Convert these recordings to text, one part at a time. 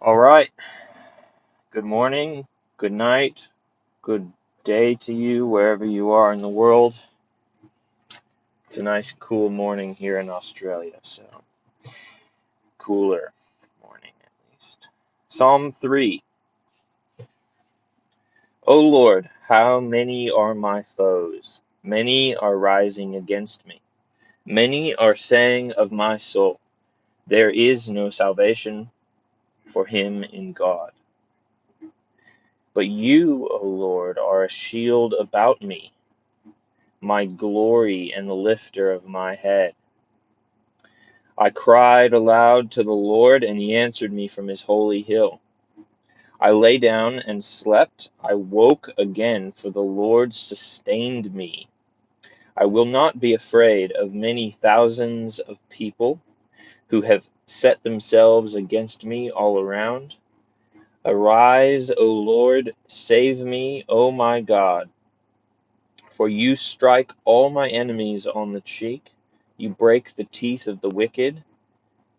All right. Good morning, good night, good day to you wherever you are in the world. It's a nice cool morning here in Australia, so cooler morning at least. Psalm 3. O Lord, how many are my foes? Many are rising against me. Many are saying of my soul, there is no salvation for him in God. But you, O Lord, are a shield about me, my glory and the lifter of my head. I cried aloud to the Lord, and he answered me from his holy hill. I lay down and slept. I woke again, for the Lord sustained me. I will not be afraid of many thousands of people who have set themselves against me all around. Arise, O Lord, save me, O my God. For you strike all my enemies on the cheek. You break the teeth of the wicked.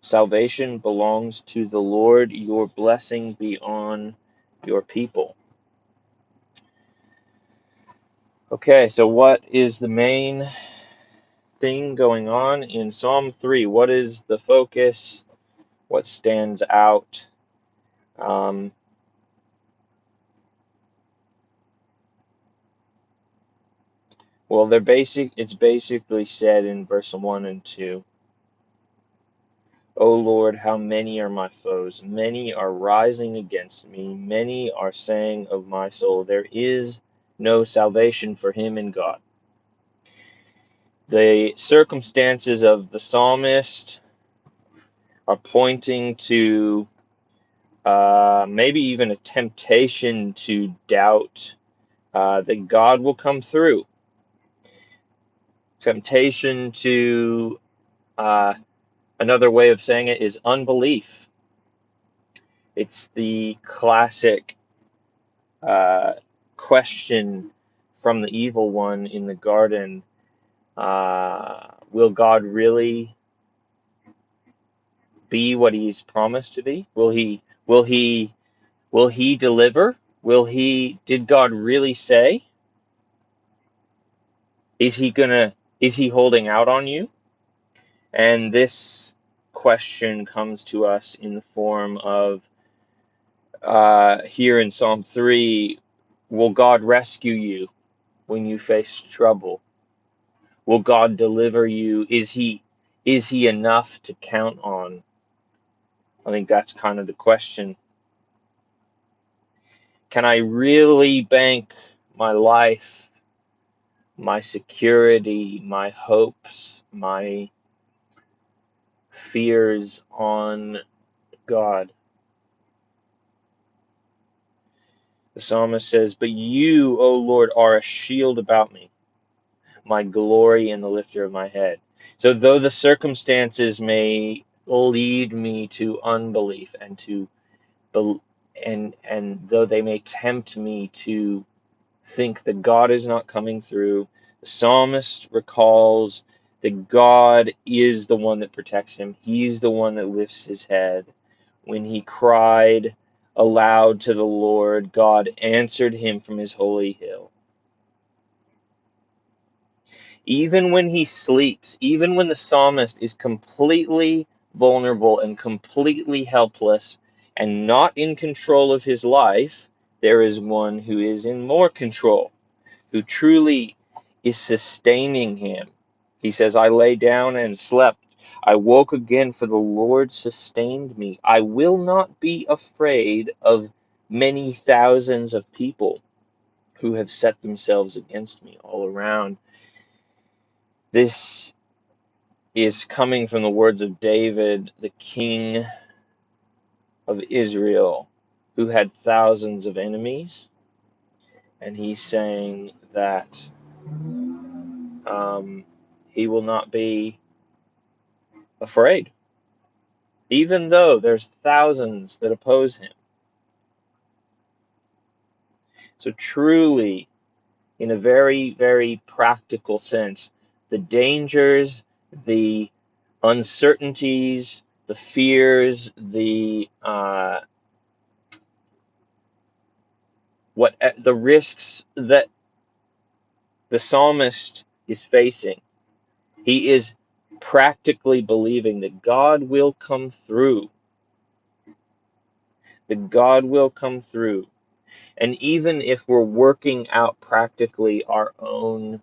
Salvation belongs to the Lord. Your blessing be on your people. Okay, so what is the main thing going on in Psalm 3? What is the focus? What stands out? Um, well, it's basically said in verse 1 and 2. O Lord, how many are my foes? Many are rising against me. Many are saying of my soul, there is no salvation for him in God. The circumstances of the psalmist are pointing to maybe even a temptation to doubt that God will come through. Temptation to, another way of saying it is unbelief. It's the classic uh, question from the evil one in the garden. Will God really be what he's promised to be? Will he deliver? Did God really say? Is he holding out on you? And this question comes to us in the form of, here in Psalm 3, will God rescue you when you face trouble? Will God deliver you? Is he enough to count on? I think that's kind of the question. Can I really bank my life, my security, my hopes, my fears on God? The psalmist says, but you, O Lord, are a shield about me, my glory and the lifter of my head. So though the circumstances may lead me to unbelief and to and though they may tempt me to think that God is not coming through, the psalmist recalls that God is the one that protects him. He's the one that lifts his head. When he cried aloud to the Lord, God answered him from his holy hill. Even when he sleeps, even when the psalmist is completely vulnerable and completely helpless and not in control of his life, there is one who is in more control, who truly is sustaining him. He says, I lay down and slept. I woke again, for the Lord sustained me. I will not be afraid of many thousands of people who have set themselves against me all around. This is coming from the words of David, the king of Israel, who had thousands of enemies. And he's saying that he will not be afraid, even though there's thousands that oppose him. So truly, in a very, very practical sense, the dangers, the uncertainties, the fears, the what the risks that the psalmist is facing. He is practically believing that God will come through, that God will come through. And even if we're working out practically our own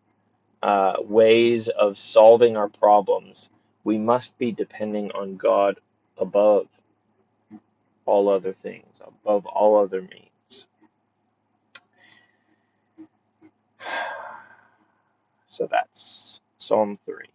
ways of solving our problems, we must be depending on God above all other things, above all other means. So that's Psalm 3.